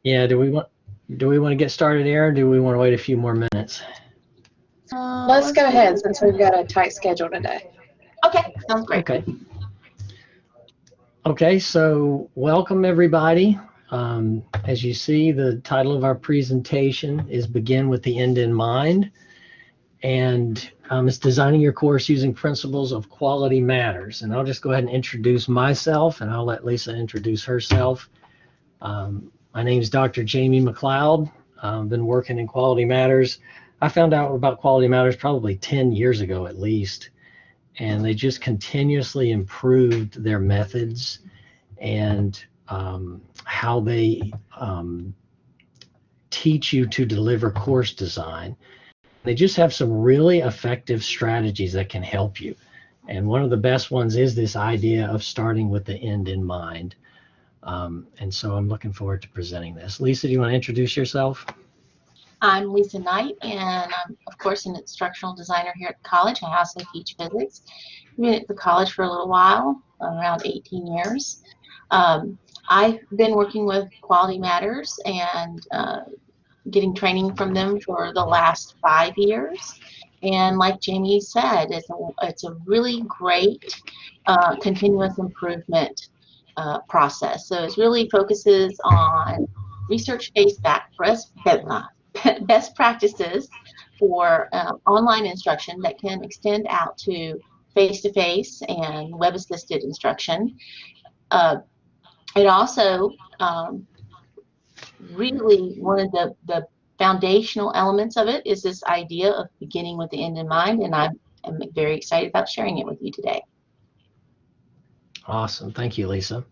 Yeah, do we want to get started, Aaron? Or do we want to wait a few more minutes? Let's go ahead since we've got a tight schedule today. Okay, sounds great. Okay. Okay, so welcome everybody. As you see, the title of our presentation is Begin with the End in Mind. And it's designing your course using principles of quality matters. And I'll just go ahead and introduce myself, and I'll let Lisa introduce herself. My name is Dr. Jamie McLeod. I've been working in Quality Matters. I found out about Quality Matters probably 10 years ago at least, and they just continuously improved their methods and how they teach you to deliver course design. They just have some really effective strategies that can help you. And one of the best ones is this idea of starting with the end in mind. And so I'm looking forward to presenting this. Lisa, do you want to introduce yourself? I'm Lisa Knight, and I'm, of course, an instructional designer here at the college. I also teach physics. I've been at the college for a little while, around 18 years. I've been working with Quality Matters and getting training from them for the last 5 years. And like Jamie said, it's a really great continuous improvement process. So it really focuses on research-based best practices for online instruction that can extend out to face-to-face and web-assisted instruction. It also really one of the foundational elements of it is this idea of beginning with the end in mind, and I'm very excited about sharing it with you today. Awesome. Thank you, Lisa.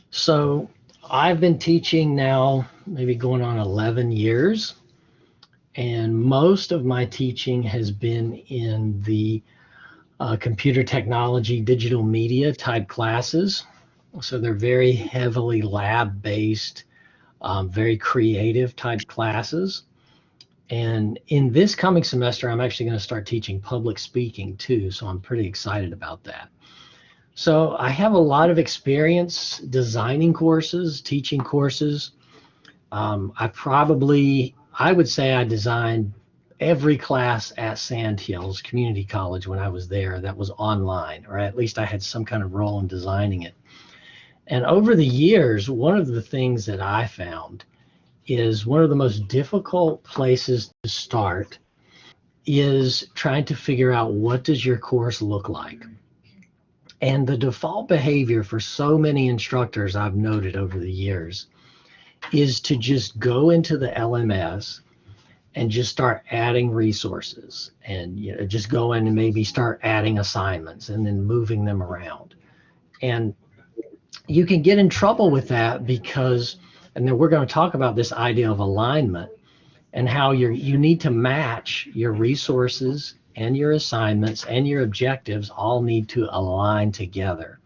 So I've been teaching now maybe going on 11 years, and most of my teaching has been in the computer technology, digital media type classes. So they're very heavily lab-based, very creative type classes. And in this coming semester, I'm actually going to start teaching public speaking too, so I'm pretty excited about that. So I have a lot of experience designing courses, teaching courses. I would say I designed every class at Sandhills Community College when I was there that was online, or at least I had some kind of role in designing it. And over the years, one of the things that I found is one of the most difficult places to start is trying to figure out, what does your course look like? And the default behavior for so many instructors I've noted over the years is to just go into the LMS and just start adding resources, and just go in and maybe start adding assignments and then moving them around. And you can get in trouble with that because, and then we're going to talk about this idea of alignment and how you need to match your resources and your assignments and your objectives all need to align together.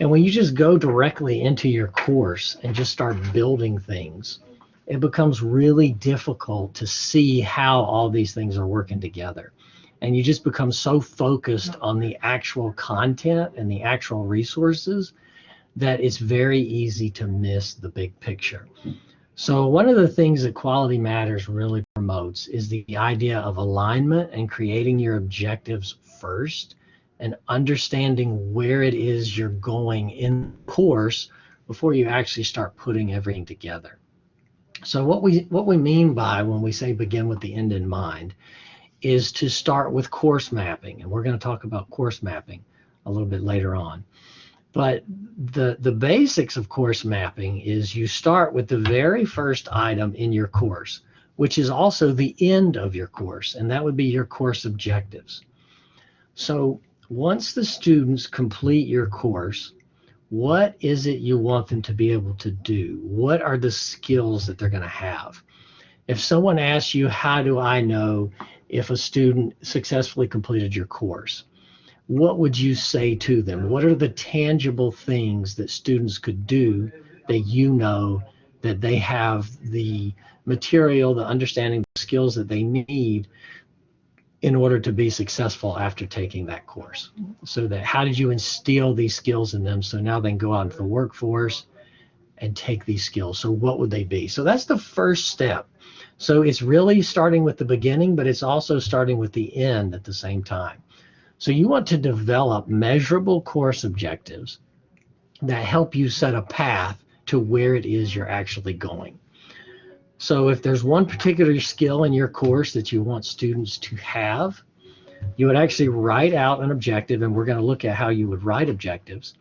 And when you just go directly into your course and just start building things, it becomes really difficult to see how all these things are working together. And you just become so focused on the actual content and the actual resources that it's very easy to miss the big picture. So one of the things that Quality Matters really promotes is the idea of alignment and creating your objectives first and understanding where it is you're going in the course before you actually start putting everything together. So what we mean by when we say begin with the end in mind is to start with course mapping. And we're going to talk about course mapping a little bit later on. But the basics of course mapping is you start with the very first item in your course, which is also the end of your course, and that would be your course objectives. So once the students complete your course, what is it you want them to be able to do? What are the skills that they're going to have? If someone asks you, how do I know if a student successfully completed your course? What would you say to them? What are the tangible things that students could do that you know that they have the material, the understanding, the skills that they need in order to be successful after taking that course? So that how did you instill these skills in them so now they can go out into the workforce and take these skills. So what would they be? So that's the first step. So it's really starting with the beginning, but it's also starting with the end at the same time. So you want to develop measurable course objectives that help you set a path to where it is you're actually going. So if there's one particular skill in your course that you want students to have, you would actually write out an objective, and we're going to look at how you would write objectives.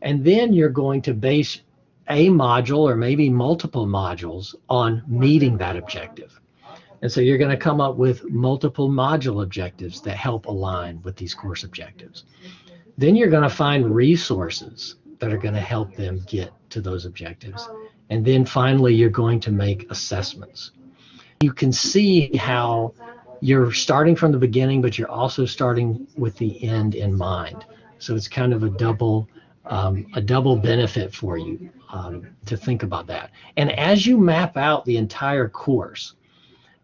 And then you're going to base a module or maybe multiple modules on meeting that objective. And so you're going to come up with multiple module objectives that help align with these course objectives. Then you're going to find resources that are going to help them get to those objectives. And then finally, you're going to make assessments. You can see how you're starting from the beginning, but you're also starting with the end in mind. So it's kind of a double benefit for you to think about that. And as you map out the entire course,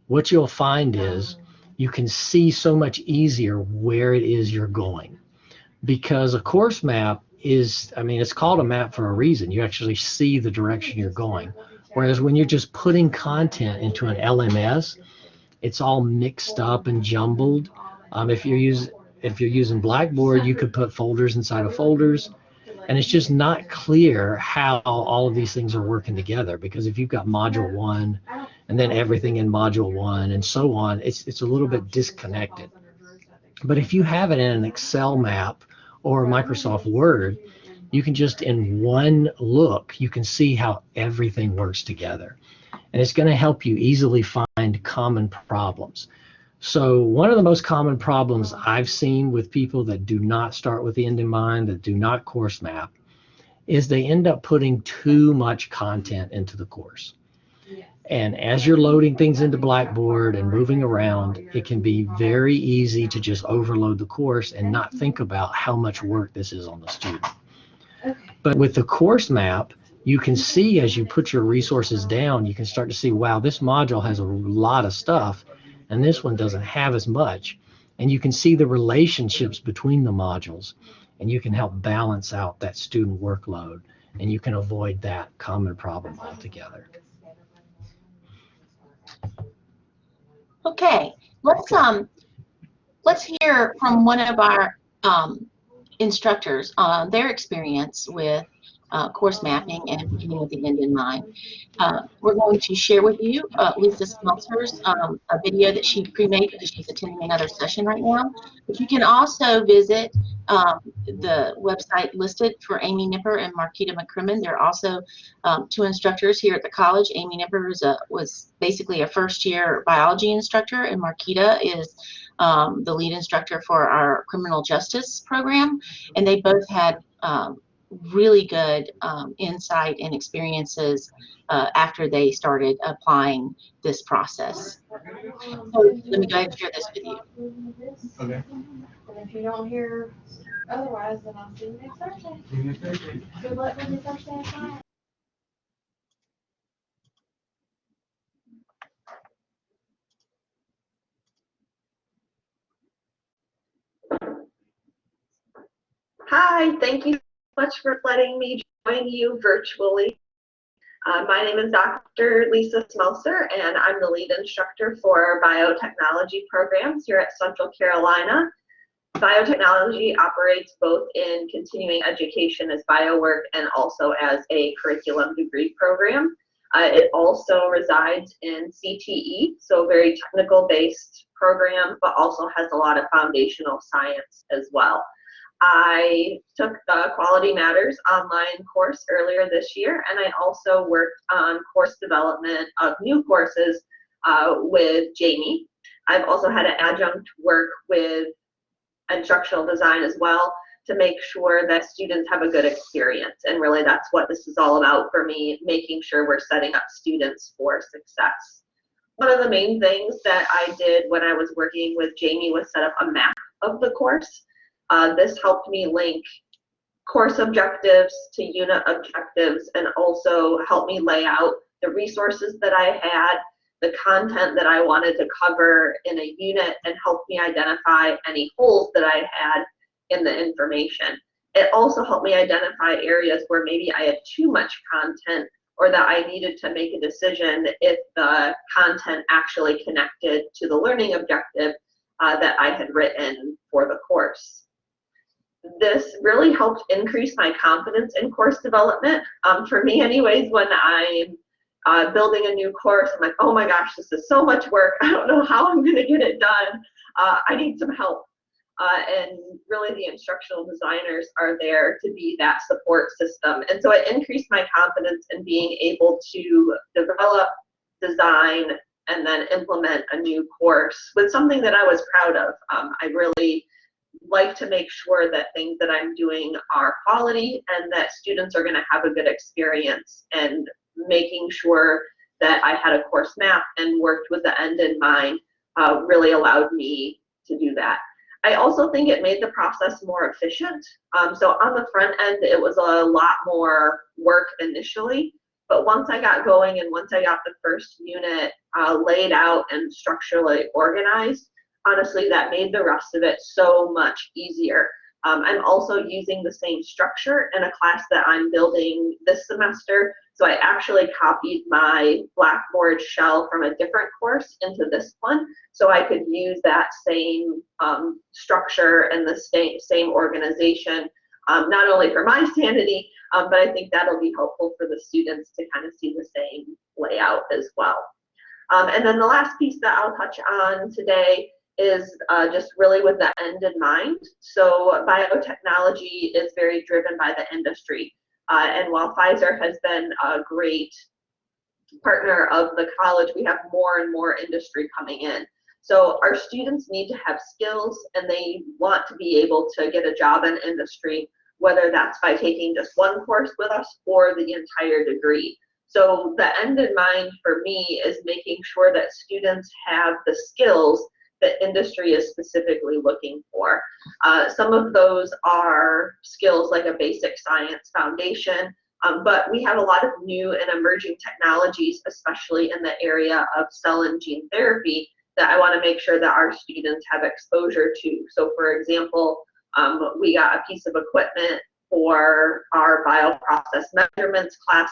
what you'll find is you can see so much easier where it is you're going. Because a course map is, I mean, it's called a map for a reason. You actually see the direction you're going. Whereas when you're just putting content into an LMS, it's all mixed up and jumbled. If you're using Blackboard, you could put folders inside of folders, and it's just not clear how all of these things are working together. Because if you've got module 1 and then everything in module 1 and so on, it's a little bit disconnected. But if you have it in an Excel map or Microsoft Word, you can just in one look, you can see how everything works together. And it's going to help you easily find common problems. So one of the most common problems I've seen with people that do not start with the end in mind, that do not course map, is they end up putting too much content into the course. And as you're loading things into Blackboard and moving around, it can be very easy to just overload the course and not think about how much work this is on the student. But with the course map, you can see as you put your resources down, you can start to see, wow, this module has a lot of stuff, and this one doesn't have as much. And you can see the relationships between the modules, and you can help balance out that student workload, and you can avoid that common problem altogether. Okay, let's hear from one of our instructors on their experience with course mapping and beginning with the end in mind. We're going to share with you Lisa Smeltzer's a video that she pre-made because she's attending another session right now. But you can also visit the website listed for Amy Nipper and Marquita McCrimmon. There are also 2 instructors here at the college. Amy Nipper was basically a first-year biology instructor, and Marquita is the lead instructor for our criminal justice program. And they both had really good insight and experiences after they started applying this process. So let me go ahead and share this with you. Okay. And if you don't hear otherwise, then I'll see you next Thursday. Good luck with your first day of class. Hi, thank you so much for letting me join you virtually. My name is Dr. Lisa Smeltzer, and I'm the lead instructor for biotechnology programs here at Central Carolina. Biotechnology operates both in continuing education as biowork and also as a curriculum degree program. It also resides in CTE, so a very technical based program, but also has a lot of foundational science as well. I took the Quality Matters online course earlier this year, and I also worked on course development of new courses with Jamie. I've also had an adjunct work with instructional design as well to make sure that students have a good experience, and really that's what this is all about for me, making sure we're setting up students for success. One of the main things that I did when I was working with Jamie was set up a map of the course. This helped me link course objectives to unit objectives, and also helped me lay out the resources that I had, the content that I wanted to cover in a unit, and helped me identify any holes that I had in the information. It also helped me identify areas where maybe I had too much content or that I needed to make a decision if the content actually connected to the learning objective that I had written for the course. This really helped increase my confidence in course development. For me anyways, when I'm building a new course, I'm like, oh my gosh, this is so much work. I don't know how I'm gonna get it done. I need some help. And really the instructional designers are there to be that support system. And so it increased my confidence in being able to develop, design, and then implement a new course with something that I was proud of. I really like to make sure that things that I'm doing are quality and that students are going to have a good experience, and making sure that I had a course map and worked with the end in mind really allowed me to do that. I also think it made the process more efficient. So on the front end, it was a lot more work initially, but once I got going and once I got the first unit laid out and structurally organized, honestly, that made the rest of it so much easier. I'm also using the same structure in a class that I'm building this semester. So I actually copied my Blackboard shell from a different course into this one, so I could use that same structure and the same organization, not only for my sanity, but I think that'll be helpful for the students to kind of see the same layout as well. And then the last piece that I'll touch on today is just really with the end in mind. So biotechnology is very driven by the industry. And while Pfizer has been a great partner of the college, we have more and more industry coming in. So our students need to have skills, and they want to be able to get a job in industry, whether that's by taking just one course with us or the entire degree. So the end in mind for me is making sure that students have the skills that industry is specifically looking for. Some of those are skills like a basic science foundation, but we have a lot of new and emerging technologies, especially in the area of cell and gene therapy, that I want to make sure that our students have exposure to. So for example, we got a piece of equipment for our bioprocess measurements class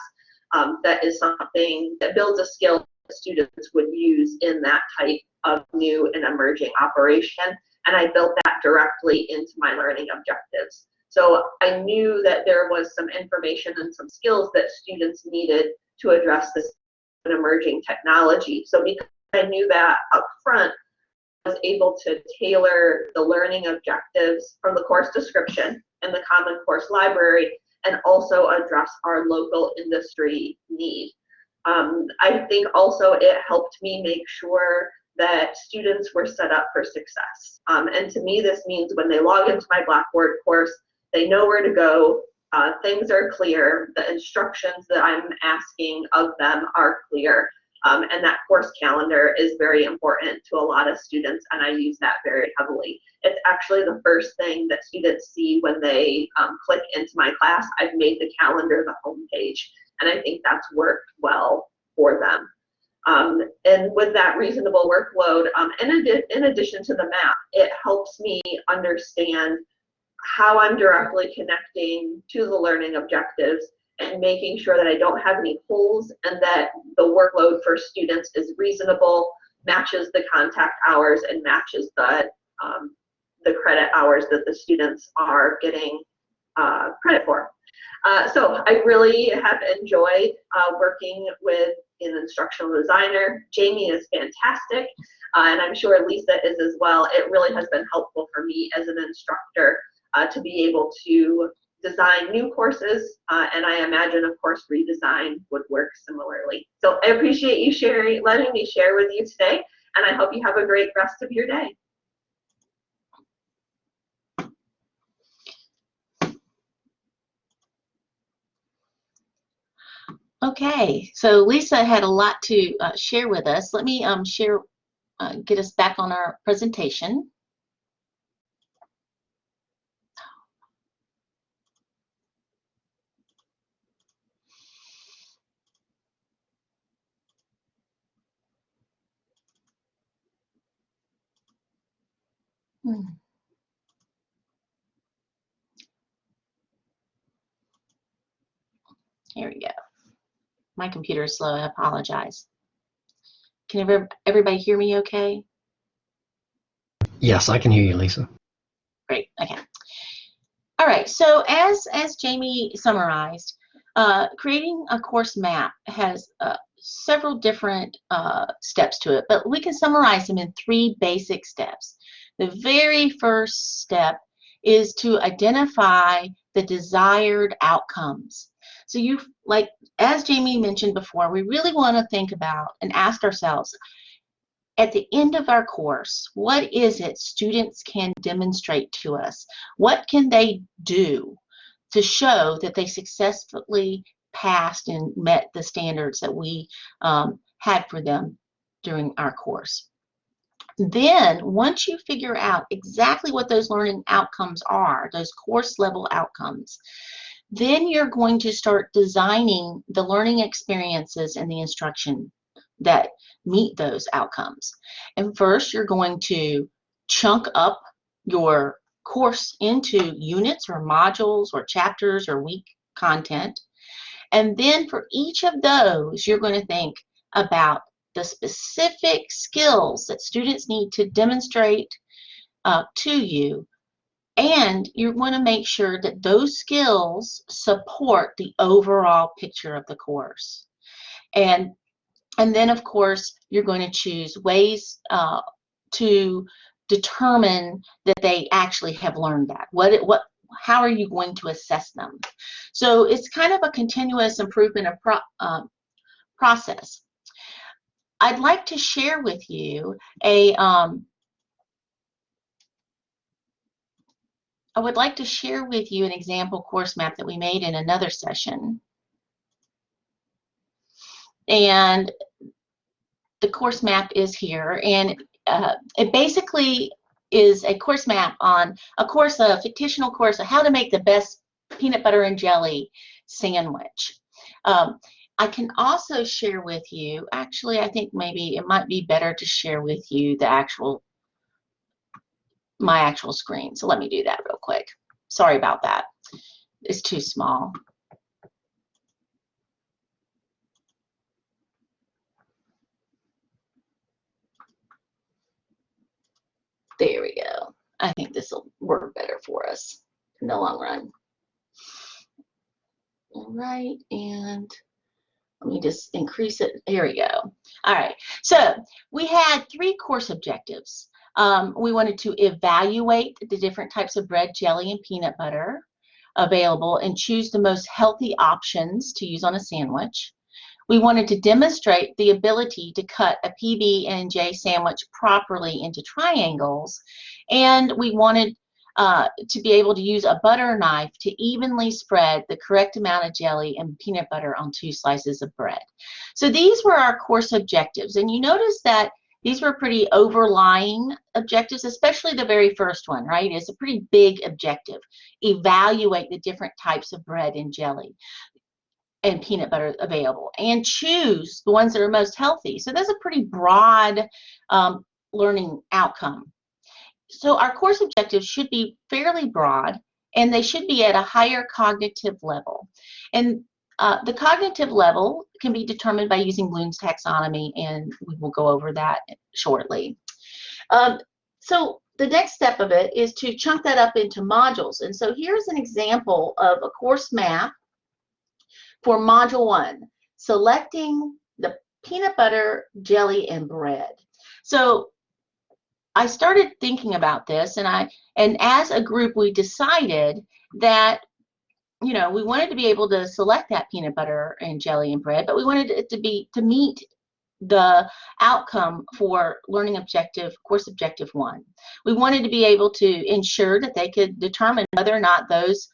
that is something that builds a skill that students would use in that type of new and emerging operation, and I built that directly into my learning objectives. So I knew that there was some information and some skills that students needed to address this emerging technology. So because I knew that up front, I was able to tailor the learning objectives from the course description and the Common Course Library, and also address our local industry need. I think also it helped me make sure that students were set up for success. And to me, this means when they log into my Blackboard course, they know where to go, things are clear, the instructions that I'm asking of them are clear, and that course calendar is very important to a lot of students, and I use that very heavily. It's actually the first thing that students see when they click into my class. I've made the calendar the home page, and I think that's worked well for them. And with that reasonable workload, in addition to the map, it helps me understand how I'm directly connecting to the learning objectives and making sure that I don't have any holes, and that the workload for students is reasonable, matches the contact hours, and matches the credit hours that the students are getting credit for. So I really have enjoyed working with an instructional designer. Jamie is fantastic, and I'm sure Lisa is as well. It really has been helpful for me as an instructor to be able to design new courses, and I imagine, of course, redesign would work similarly. So I appreciate you letting me share with you today, and I hope you have a great rest of your day. Okay, so Lisa had a lot to share with us. Let me get us back on our presentation. Here we go. My computer is slow, I apologize. Can everybody hear me okay? Yes, I can hear you, Lisa. Great, okay. All right, so as Jamie summarized, creating a course map has several different steps to it, but we can summarize them in 3 basic steps. The very first step is to identify the desired outcomes. So as Jamie mentioned before, we really want to think about and ask ourselves, at the end of our course, what is it students can demonstrate to us? What can they do to show that they successfully passed and met the standards that we had for them during our course? Then, once you figure out exactly what those learning outcomes are, those course level outcomes, then you're going to start designing the learning experiences and the instruction that meet those outcomes. And first, you're going to chunk up your course into units or modules or chapters or week content. And then for each of those, you're going to think about the specific skills that students need to demonstrate to you. And you want to make sure that those skills support the overall picture of the course. And then, of course, you're going to choose ways to determine that they actually have learned that. How are you going to assess them? So it's kind of a continuous improvement process. I'd like to share with you I would like to share with you an example course map that we made in another session. And the course map is here, and it basically is a course map on a fictional course of how to make the best peanut butter and jelly sandwich. I can also share with you, actually, I think maybe it might be better to share with you my actual screen. So let me do that real quick. Sorry about that. It's too small. There we go. I think this will work better for us in the long run. All right, and let me just increase it. Here we go. All right, so we had 3 course objectives. We wanted to evaluate the different types of bread, jelly, and peanut butter available and choose the most healthy options to use on a sandwich. We wanted to demonstrate the ability to cut a PB&J sandwich properly into triangles, and we wanted to be able to use a butter knife to evenly spread the correct amount of jelly and peanut butter on 2 slices of bread. So these were our course objectives, and you notice that these were pretty overlying objectives, especially the very first one, right? It's a pretty big objective. Evaluate the different types of bread and jelly and peanut butter available, and choose the ones that are most healthy. So that's a pretty broad learning outcome. So our course objectives should be fairly broad, and they should be at a higher cognitive level. And the cognitive level can be determined by using Bloom's taxonomy, and we will go over that shortly. So the next step of it is to chunk that up into modules. And so here's an example of a course map for Module 1, selecting the peanut butter, jelly, and bread. So I started thinking about this, and as a group we decided that we wanted to be able to select that peanut butter and jelly and bread, but we wanted it to meet the outcome for course objective 1. We wanted to be able to ensure that they could determine whether or not those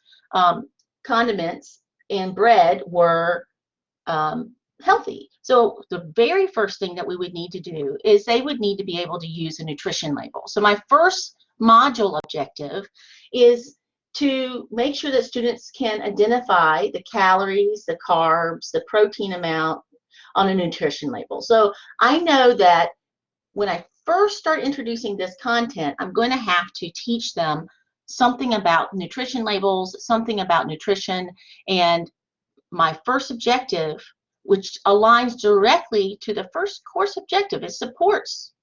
condiments and bread were healthy. So the very first thing that we would need to do is they would need to be able to use a nutrition label. So my first module objective is to make sure that students can identify the calories, the carbs, the protein amount on a nutrition label. So I know that when I first start introducing this content, I'm going to have to teach them something about nutrition labels, something about nutrition, and my first objective, which aligns directly to the first course objective. It supports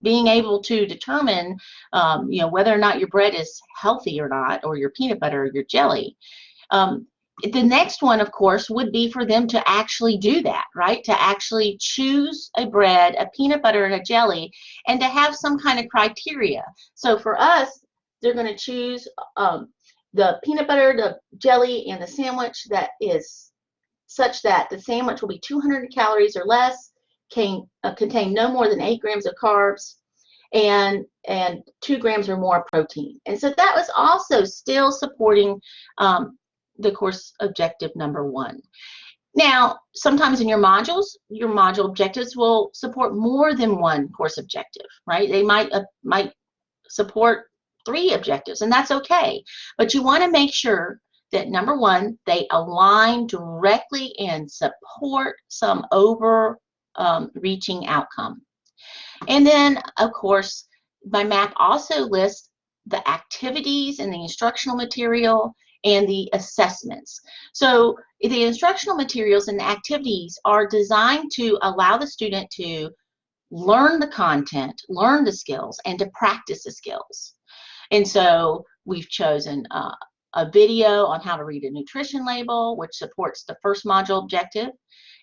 being able to determine, whether or not your bread is healthy or not, or your peanut butter or your jelly. The next one, of course, would be for them to actually do that, right? To actually choose a bread, a peanut butter, and a jelly, and to have some kind of criteria. So for us, they're going to choose the peanut butter, the jelly, and the sandwich that is such that the sandwich will be 200 calories or less, contain no more than 8 grams of carbs, and 2 grams or more protein. And so that was also still supporting the course objective number 1. Now, sometimes in your module objectives will support more than one course objective, right? They might support 3 objectives, and that's okay. But you want to make sure that number 1, they align directly and support some reaching outcome. And then, of course, my map also lists the activities and the instructional material and the assessments. So the instructional materials and the activities are designed to allow the student to learn the content, learn the skills, and to practice the skills. And so we've chosen a video on how to read a nutrition label, which supports the first module objective.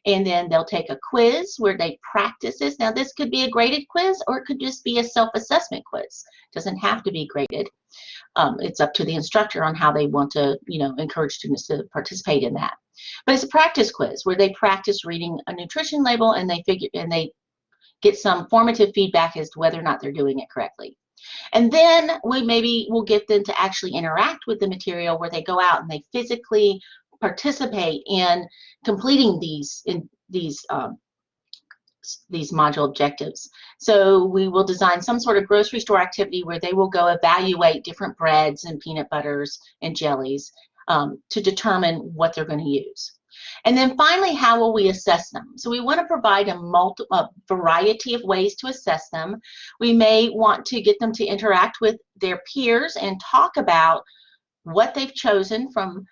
And then they'll take a quiz where they practice this. Now, this could be a graded quiz, or it could just be a self-assessment quiz. It doesn't have to be graded. It's up to the instructor on how they want to, encourage students to participate in that. But it's a practice quiz where they practice reading a nutrition label, and they get some formative feedback as to whether or not they're doing it correctly. And then we'll get them to actually interact with the material, where they go out and they physically participate in completing these module objectives. So we will design some sort of grocery store activity where they will go evaluate different breads and peanut butters and jellies to determine what they're going to use. And then finally, how will we assess them? So we want to provide a variety of ways to assess them. We may want to get them to interact with their peers and talk about what they've chosen from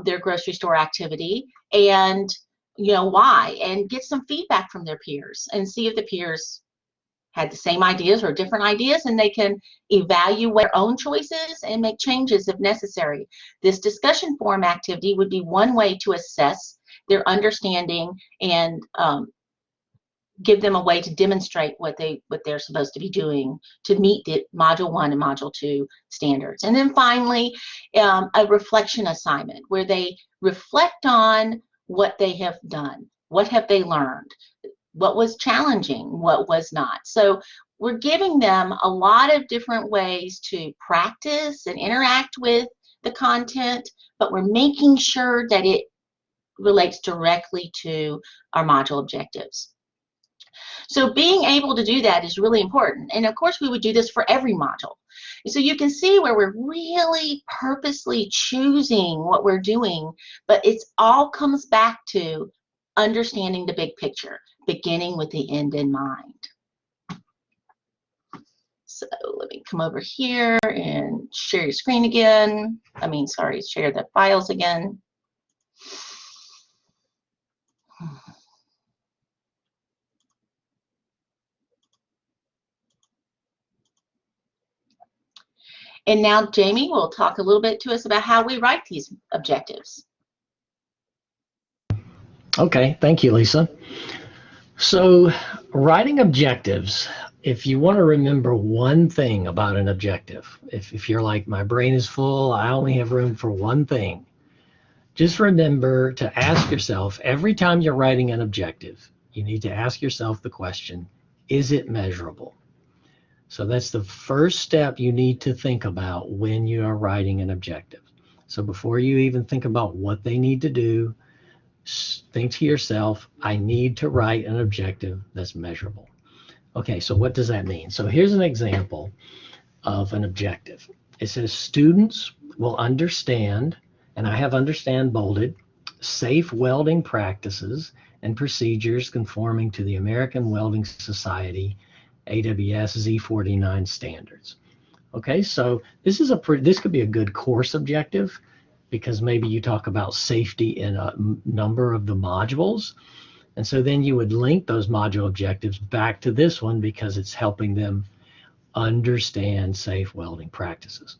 their grocery store activity, and why, and get some feedback from their peers and see if the peers had the same ideas or different ideas, and they can evaluate their own choices and make changes if necessary. This discussion forum activity would be one way to assess their understanding and give them a way to demonstrate what they're supposed to be doing to meet the Module 1 and Module 2 standards. And then finally, a reflection assignment where they reflect on what they have done. What have they learned? What was challenging? What was not? So we're giving them a lot of different ways to practice and interact with the content, but we're making sure that it relates directly to our module objectives. So being able to do that is really important. And of course, we would do this for every module. So you can see where we're really purposely choosing what we're doing, but it all comes back to understanding the big picture, beginning with the end in mind. So let me come over here and share your screen again. Share the files again. And now Jamie will talk a little bit to us about how we write these objectives. Okay, thank you, Lisa. So writing objectives, if you want to remember one thing about an objective, if you're like, my brain is full, I only have room for one thing, just remember to ask yourself, every time you're writing an objective, you need to ask yourself the question, is it measurable? So that's the first step you need to think about when you are writing an objective. So before you even think about what they need to do, think to yourself, I need to write an objective that's measurable. Okay, so what does that mean? So here's an example of an objective. It says students will understand, and I have understand bolded, safe welding practices and procedures conforming to the American Welding Society AWS Z49 standards. Okay, so this could be a good course objective. because maybe you talk about safety in a number of the modules. And so then you would link those module objectives back to this one because it's helping them understand safe welding practices.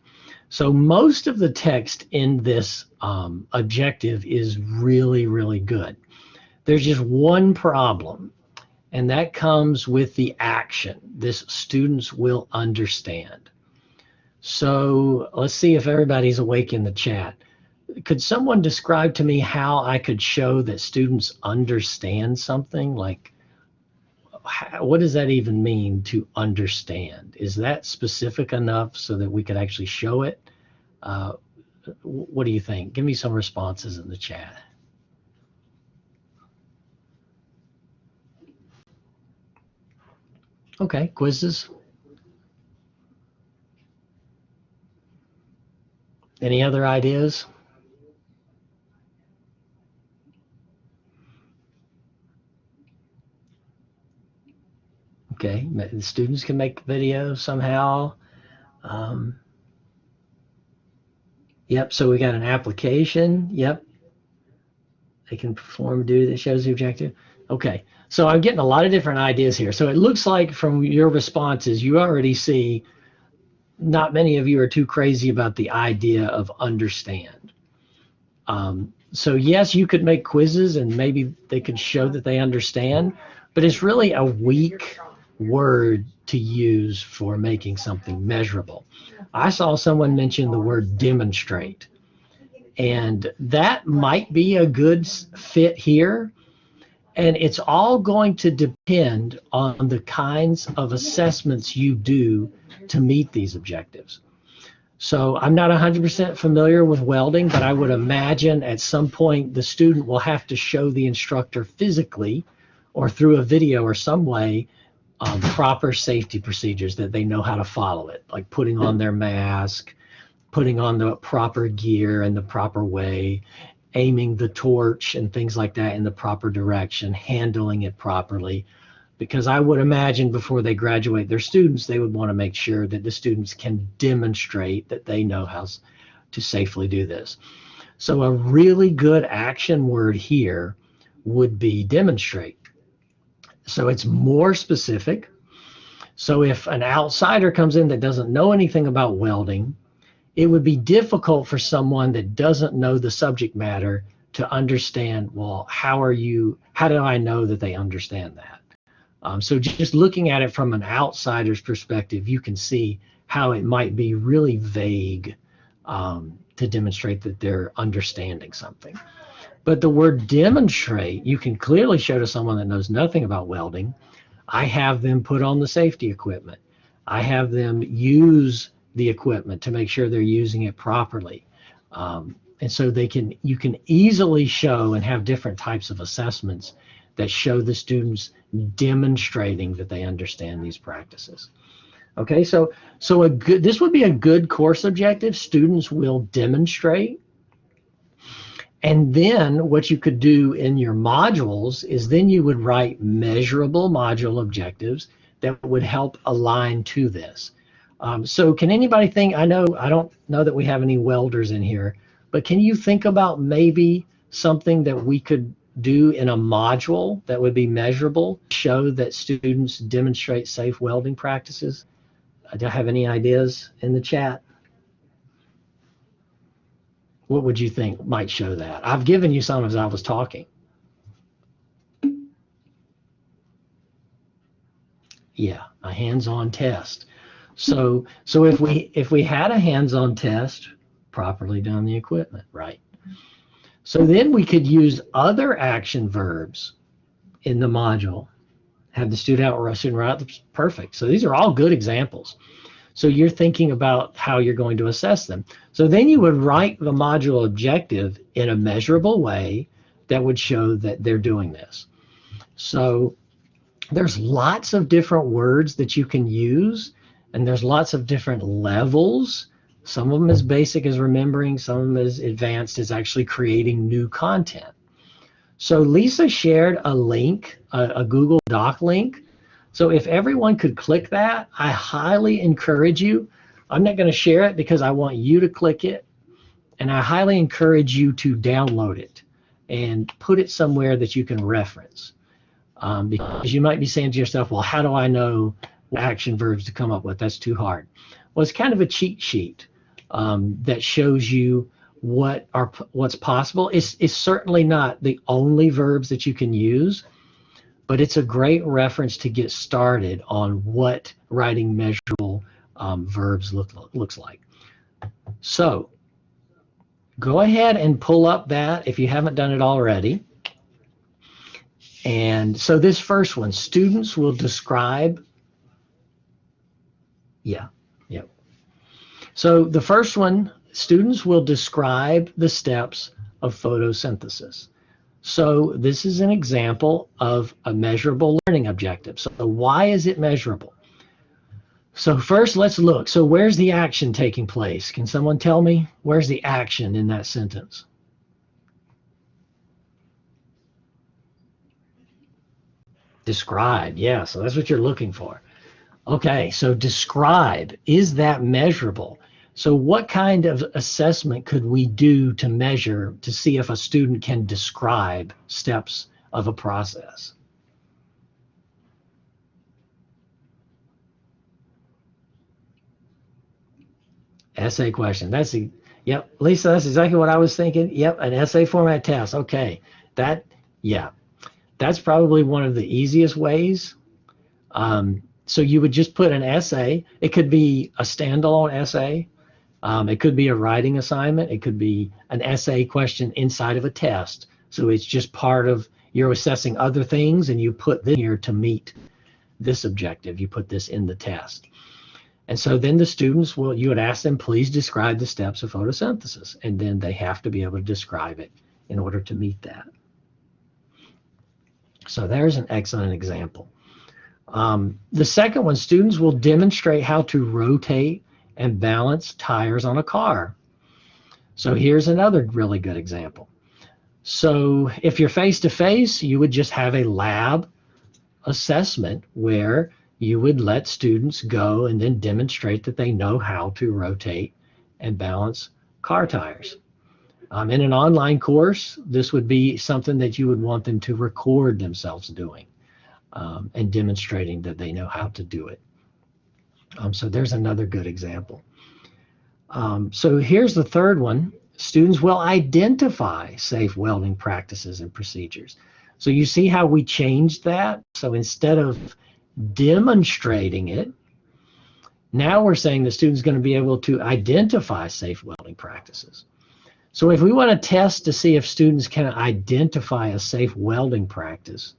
So most of the text in this objective is really, really good. There's just one problem, and that comes with the action. This students will understand. So let's see if everybody's awake in the chat. Could someone describe to me how I could show that students understand something? Like, what does that even mean, to understand? Is that specific enough so that we could actually show it? What do you think? Give me some responses in the chat. Okay, quizzes. Any other ideas? Okay, the students can make video somehow. Yep, so we got an application. Yep, they can perform a duty that shows the objective. Okay, so I'm getting a lot of different ideas here. So it looks like from your responses, you already see not many of you are too crazy about the idea of understand. So yes, you could make quizzes and maybe they could show that they understand, but it's really a weak word to use for making something measurable. I saw someone mention the word demonstrate, and that might be a good fit here. And it's all going to depend on the kinds of assessments you do to meet these objectives. So I'm not 100% familiar with welding, but I would imagine at some point the student will have to show the instructor physically or through a video or some way proper safety procedures that they know how to follow it, like putting on their mask, putting on the proper gear in the proper way, aiming the torch and things like that in the proper direction, handling it properly. Because I would imagine before they graduate their students, they would want to make sure that the students can demonstrate that they know how to safely do this. So a really good action word here would be demonstrate. So it's more specific. So if an outsider comes in that doesn't know anything about welding, it would be difficult for someone that doesn't know the subject matter to understand, well, how do I know that they understand that? So just looking at it from an outsider's perspective, you can see how it might be really vague to demonstrate that they're understanding something. But the word demonstrate, you can clearly show to someone that knows nothing about welding. I have them put on the safety equipment. I have them use the equipment to make sure they're using it properly. And so you can easily show and have different types of assessments that show the students demonstrating that they understand these practices. Okay, so this would be a good course objective. Students will demonstrate. And then what you could do in your modules is then you would write measurable module objectives that would help align to this. So can anybody think, I don't know that we have any welders in here, but can you think about maybe something that we could do in a module that would be measurable, show that students demonstrate safe welding practices? Do I have any ideas in the chat? What would you think might show that? I've given you some as I was talking. Yeah, a hands-on test. So if we had a hands-on test, properly done the equipment, right? So then we could use other action verbs in the module. Have the student write perfect. So these are all good examples. So you're thinking about how you're going to assess them. So then you would write the module objective in a measurable way that would show that they're doing this. So there's lots of different words that you can use, and there's lots of different levels. Some of them as basic as remembering, some of them as advanced as actually creating new content. So Lisa shared a link, a Google Doc link. So if everyone could click that, I highly encourage you. I'm not going to share it because I want you to click it And I highly encourage you to download it and put it somewhere that you can reference. Because you might be saying to yourself, well, how do I know what action verbs to come up with? That's too hard. Well, it's kind of a cheat sheet that shows you what's possible. It's certainly not the only verbs that you can use, but it's a great reference to get started on what writing measurable verbs looks like. So go ahead and pull up that if you haven't done it already. And so this first one, students will describe. Yeah. So the first one, students will describe the steps of photosynthesis. So this is an example of a measurable learning objective. So why is it measurable? So first, let's look. So where's the action taking place? Can someone tell me where's the action in that sentence? Describe. Yeah, so that's what you're looking for. Okay, so describe. Is that measurable? So what kind of assessment could we do to measure to see if a student can describe steps of a process? Essay question. Yep, Lisa, that's exactly what I was thinking. Yep, an essay format test. Okay, that's probably one of the easiest ways. So you would just put an essay. It could be a standalone essay. It could be a writing assignment. It could be an essay question inside of a test. So it's just part of, you're assessing other things and you put this here to meet this objective. You put this in the test. And so then the students you would ask them, please describe the steps of photosynthesis. And then they have to be able to describe it in order to meet that. So there's an excellent example. The second one, students will demonstrate how to rotate and balance tires on a car. So here's another really good example. So if you're face-to-face, you would just have a lab assessment where you would let students go and then demonstrate that they know how to rotate and balance car tires. In an online course, this would be something that you would want them to record themselves doing and demonstrating that they know how to do it. So there's another good example. So here's the third one. Students will identify safe welding practices and procedures. So you see how we changed that? So instead of demonstrating it, now we're saying the student's going to be able to identify safe welding practices. So if we want to test to see if students can identify a safe welding practice,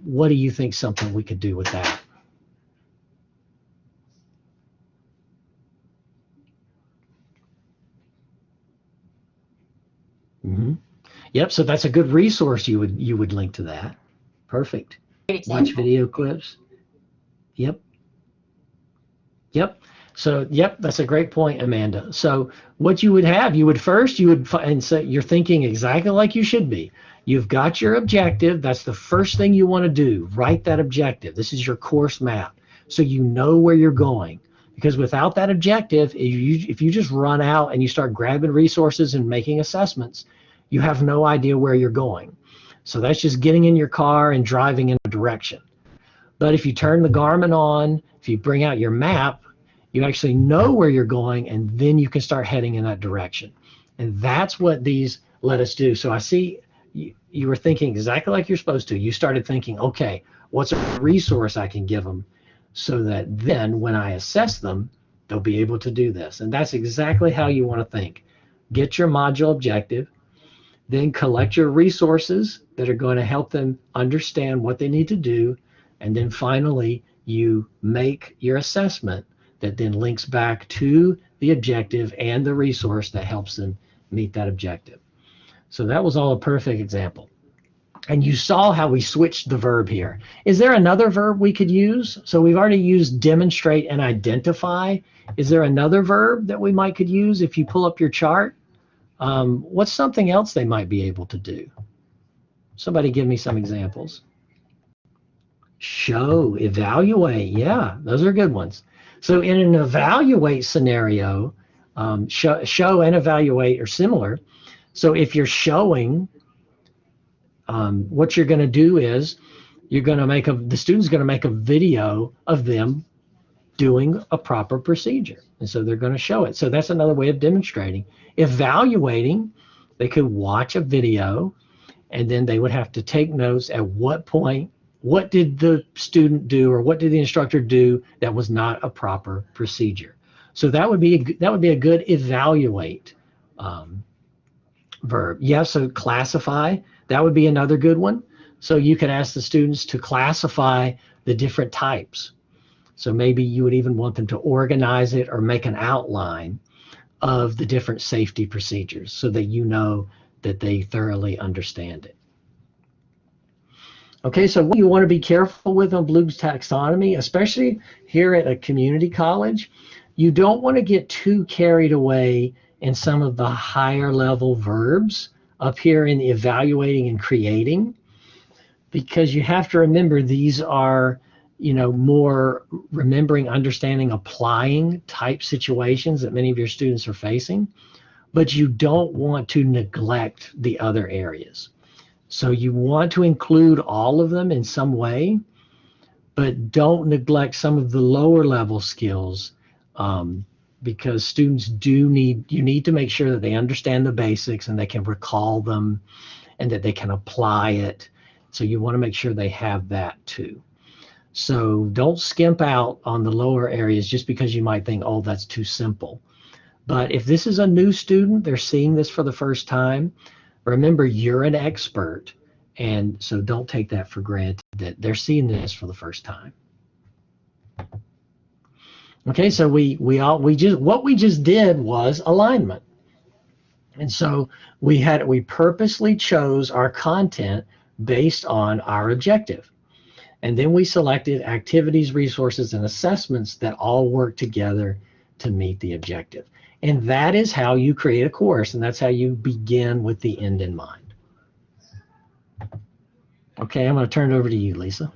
what do you think something we could do with that? Mm-hmm. Yep, so that's a good resource. You would link to that. Perfect. Watch video clips. Yep. So, that's a great point, Amanda. So what you would have, and so you're thinking exactly like you should be. You've got your objective. That's the first thing you want to do. Write that objective. This is your course map. So you know where you're going. Because without that objective, if you just run out and you start grabbing resources and making assessments, you have no idea where you're going. So that's just getting in your car and driving in a direction. But if you turn the Garmin on, if you bring out your map, you actually know where you're going, and then you can start heading in that direction. And that's what these let us do. So I see you were thinking exactly like you're supposed to. You started thinking, okay, what's a resource I can give them so that then when I assess them, they'll be able to do this. And that's exactly how you want to think. Get your module objective, then collect your resources that are going to help them understand what they need to do, and then finally you make your assessment that then links back to the objective and the resource that helps them meet that objective. So that was all a perfect example. And you saw how we switched the verb here. Is there another verb we could use? So we've already used demonstrate and identify. Is there another verb that we could use if you pull up your chart? What's something else they might be able to do? Somebody give me some examples. Show, evaluate. Yeah, those are good ones. So in an evaluate scenario, show and evaluate are similar. So if you're showing, what you're going to do is you're going to the student's going to make a video of them doing a proper procedure. And so they're going to show it. So that's another way of demonstrating. Evaluating, they could watch a video and then they would have to take notes at what point, what did the student do or what did the instructor do that was not a proper procedure. So that would be a good evaluate verb. Yeah, so classify, that would be another good one. So you could ask the students to classify the different types. So maybe you would even want them to organize it or make an outline of the different safety procedures so that you know that they thoroughly understand it. Okay, so what you want to be careful with on Bloom's taxonomy, especially here at a community college, you don't want to get too carried away in some of the higher level verbs up here in the evaluating and creating, because you have to remember these are, more remembering, understanding, applying type situations that many of your students are facing, but you don't want to neglect the other areas. So you want to include all of them in some way, but don't neglect some of the lower level skills, because students you need to make sure that they understand the basics and they can recall them and that they can apply it. So you want to make sure they have that too. So don't skimp out on the lower areas just because you might think, oh, that's too simple. But if this is a new student, they're seeing this for the first time, remember you're an expert. And so don't take that for granted that they're seeing this for the first time. Okay, so what we just did was alignment. And so we purposely chose our content based on our objective. And then we selected activities, resources, and assessments that all work together to meet the objective. And that is how you create a course, and that's how you begin with the end in mind. Okay, I'm going to turn it over to you, Lisa.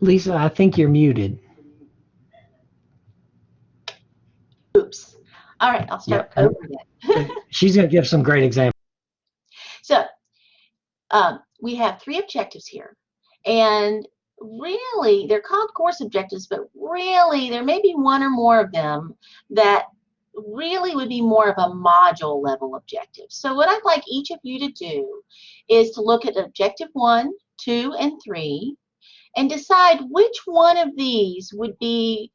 Lisa, I think you're muted. Oops. All right, I'll start over again. She's going to give some great examples. So we have 3 objectives here. And really, they're called course objectives, but really there may be one or more of them that really would be more of a module level objective. So what I'd like each of you to do is to look at objective 1, 2, and 3 and decide which one of these would be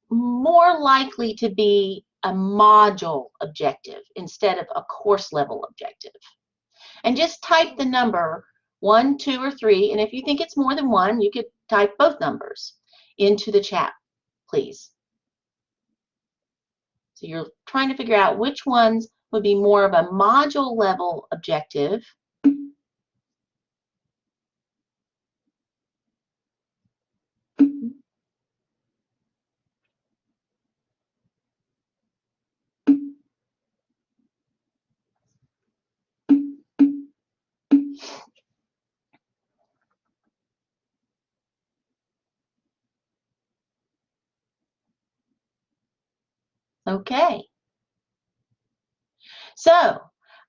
more likely to be a module objective instead of a course level objective. And just type the number 1, 2, or 3, and if you think it's more than one, you could type both numbers into the chat, please. So you're trying to figure out which ones would be more of a module level objective Okay. So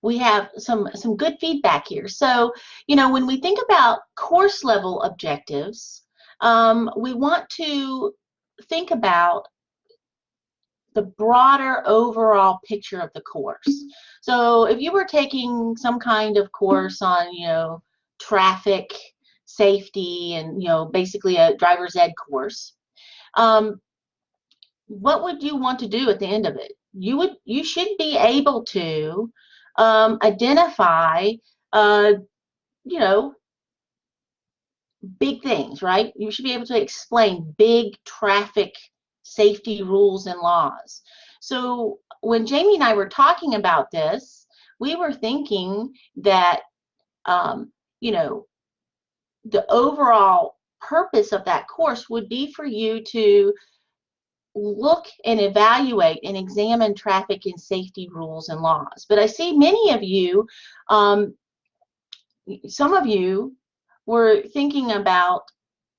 we have some good feedback here. So, when we think about course level objectives, we want to think about the broader overall picture of the course. So if you were taking some kind of course on, traffic safety and, basically a driver's ed course, what would you want to do at the end of it? You should be able to identify, big things, right? You should be able to explain big traffic safety rules and laws. So when Jamie and I were talking about this, we were thinking that, the overall purpose of that course would be for you to look and evaluate and examine traffic and safety rules and laws. But I see many of you, some of you were thinking about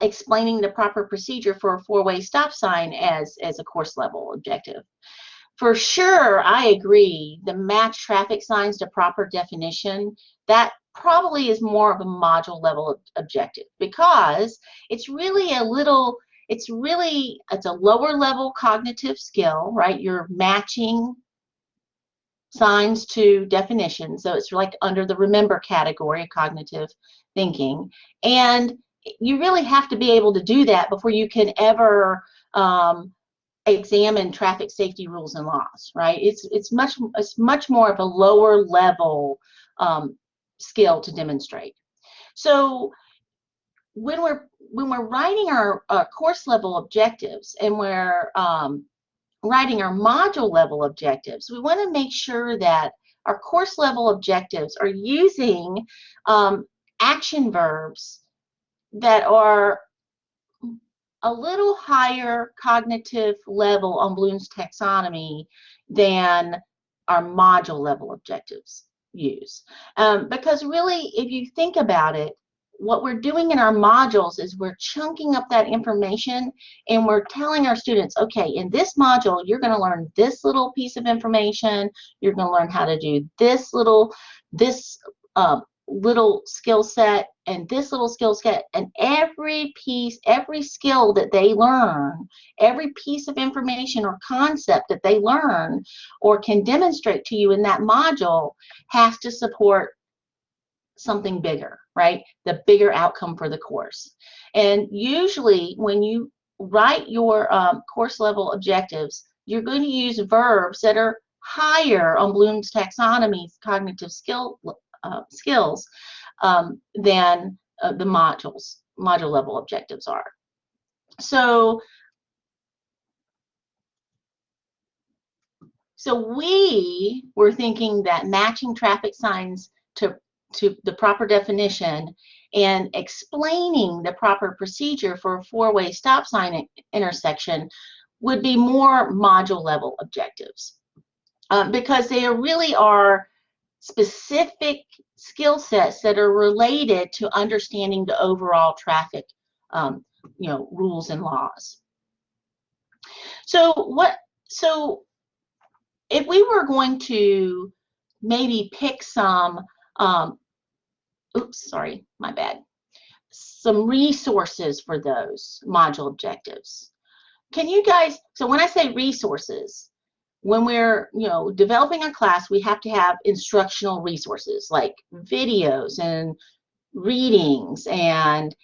explaining the proper procedure for a four-way stop sign as a course level objective. For sure, I agree. The match traffic signs to proper definition, that probably is more of a module level objective, because it's really it's a lower level cognitive skill, right? You're matching signs to definitions. So it's like under the remember category of cognitive thinking. And you really have to be able to do that before you can ever examine traffic safety rules and laws, right? It's much more of a lower level skill to demonstrate. So when we're writing our course level objectives, and we're writing our module level objectives, we want to make sure that our course level objectives are using action verbs that are a little higher cognitive level on Bloom's taxonomy than our module level objectives use. Because really, if you think about it, what we're doing in our modules is we're chunking up that information, and we're telling our students, okay, in this module, you're going to learn this little piece of information, you're going to learn how to do this little skill set and this little skill set, and every skill that they learn, every piece of information or concept that they learn or can demonstrate to you in that module has to support something bigger, right? The bigger outcome for the course. And usually when you write your course level objectives, you're going to use verbs that are higher on Bloom's taxonomy's cognitive skills than the module level objectives are. So we were thinking that matching traffic signs to the proper definition and explaining the proper procedure for a four-way stop sign intersection would be more module level objectives, because they really are specific skill sets that are related to understanding the overall traffic rules and laws. So if we were going to maybe pick some some resources for those module objectives. Can you guys, so when I say resources, when we're developing a class, we have to have instructional resources like videos and readings and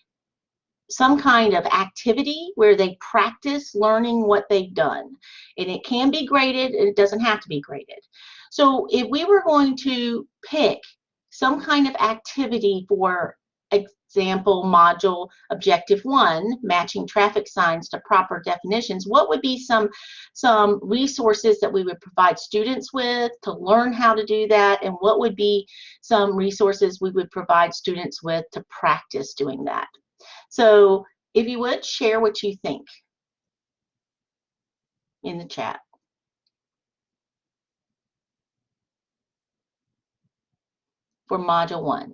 some kind of activity where they practice learning what they've done. And it can be graded, and it doesn't have to be graded. So if we were going to pick some kind of activity, for example, module objective 1, matching traffic signs to proper definitions, what would be some resources that we would provide students with to learn how to do that, and what would be some resources we would provide students with to practice doing that? So if you would, share what you think in the chat. For module 1.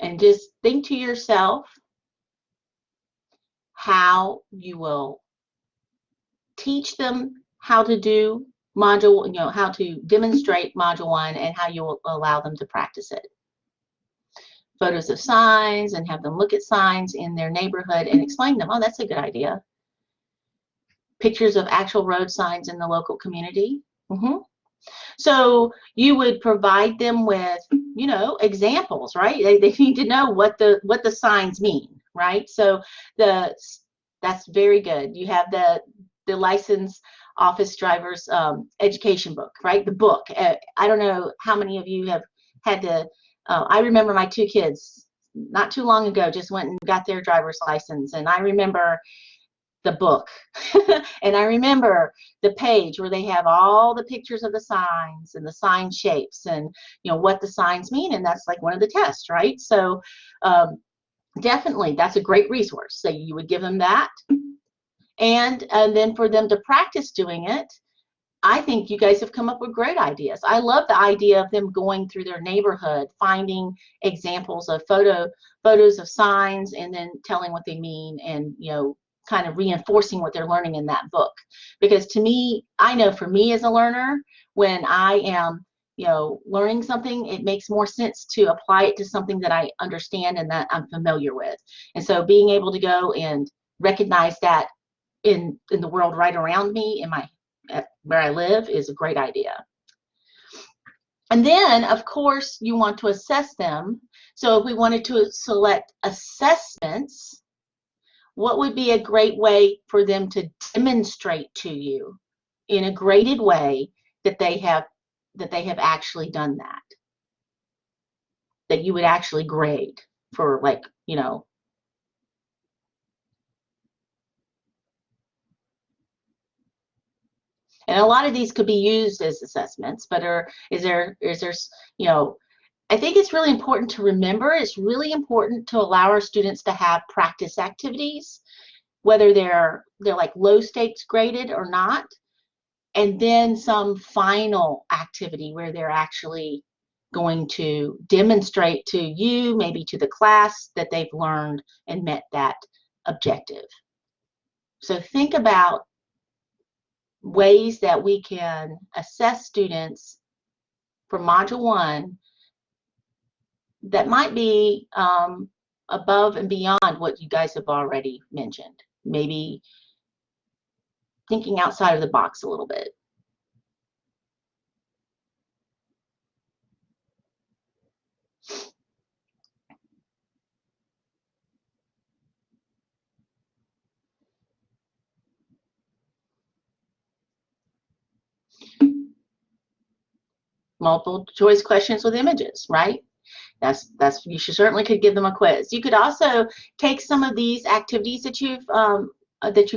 And just think to yourself how you will teach them how to do module, how to demonstrate module 1, and how you will allow them to practice it. Photos of signs, and have them look at signs in their neighborhood and explain them. Oh, that's a good idea. Pictures of actual road signs in the local community. So you would provide them with, examples, right? They need to know what the signs mean, right? So that's very good. You have the license office driver's education book, right? The book. I don't know how many of you have had to. I remember my 2 kids not too long ago just went and got their driver's license, and I remember the book and I remember the page where they have all the pictures of the signs and the sign shapes and what the signs mean, and that's like one of the tests, right? So definitely, that's a great resource. So you would give them that. And then for them to practice doing it, I think you guys have come up with great ideas. I love the idea of them going through their neighborhood, finding examples of photos of signs, and then telling what they mean, and kind of reinforcing what they're learning in that book. Because to me, I know for me as a learner, when I am learning something, it makes more sense to apply it to something that I understand and that I'm familiar with. And so being able to go and recognize that in the world right around me, where I live, is a great idea. And then, of course, you want to assess them. So if we wanted to select assessments, what would be a great way for them to demonstrate to you in a graded way that they have actually done that you would actually grade for, like, and a lot of these could be used as assessments, but is there I think it's really important to remember, it's really important to allow our students to have practice activities, whether they're like low stakes graded or not, and then some final activity where they're actually going to demonstrate to you, maybe to the class, that they've learned and met that objective. So think about ways that we can assess students for Module 1 that might be above and beyond what you guys have already mentioned. Maybe thinking outside of the box a little bit. Multiple choice questions with images, right? That's you certainly could give them a quiz. You could also take some of these activities that you've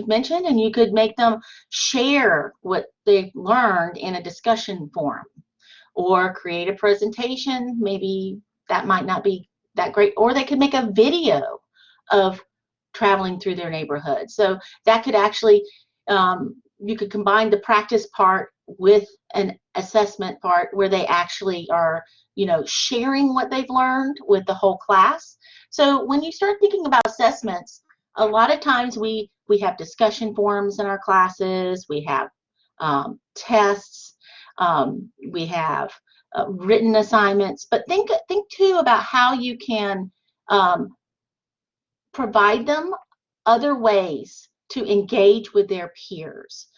mentioned, and you could make them share what they've learned in a discussion forum, or create a presentation. Maybe that might not be that great, or they could make a video of traveling through their neighborhood. So that could actually, you could combine the practice part with an assessment part where they actually are, sharing what they've learned with the whole class. So when you start thinking about assessments, a lot of times we have discussion forums in our classes, we have tests, we have written assignments, but think too about how you can provide them other ways to engage with their peers,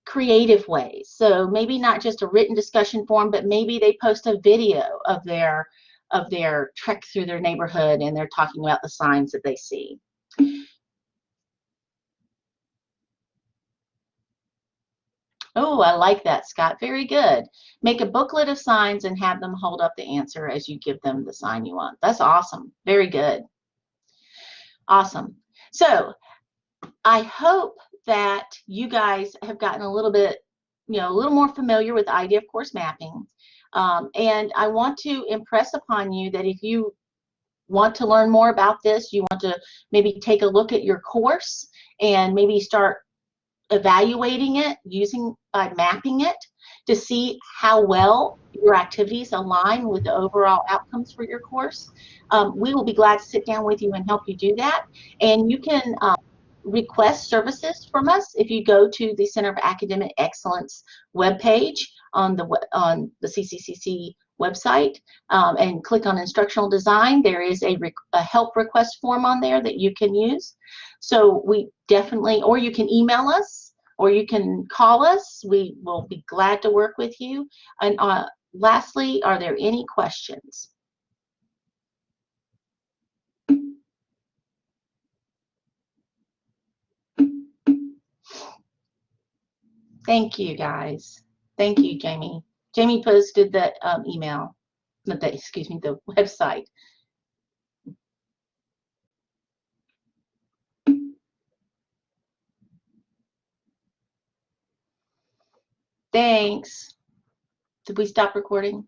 creative ways. So maybe not just a written discussion forum, but maybe they post a video of their trek through their neighborhood, and they're talking about the signs that they see. Oh, I like that, Scott. Very good. Make a booklet of signs and have them hold up the answer as you give them the sign you want. That's awesome. Very good. Awesome. So I hope that you guys have gotten a little bit, a little more familiar with the idea of course mapping. And I want to impress upon you that if you want to learn more about this, you want to maybe take a look at your course and maybe start evaluating it by mapping it to see how well your activities align with the overall outcomes for your course. We will be glad to sit down with you and help you do that. And you can request services from us if you go to the Center of Academic Excellence webpage on the CCCC website and click on instructional design. There is a help request form on there that you can use. So we definitely, or you can email us, or you can call us. We will be glad to work with you. And lastly, are there any questions? Thank you, guys. Thank you, Jamie. Jamie posted that email, excuse me, the website. Thanks. Did we stop recording?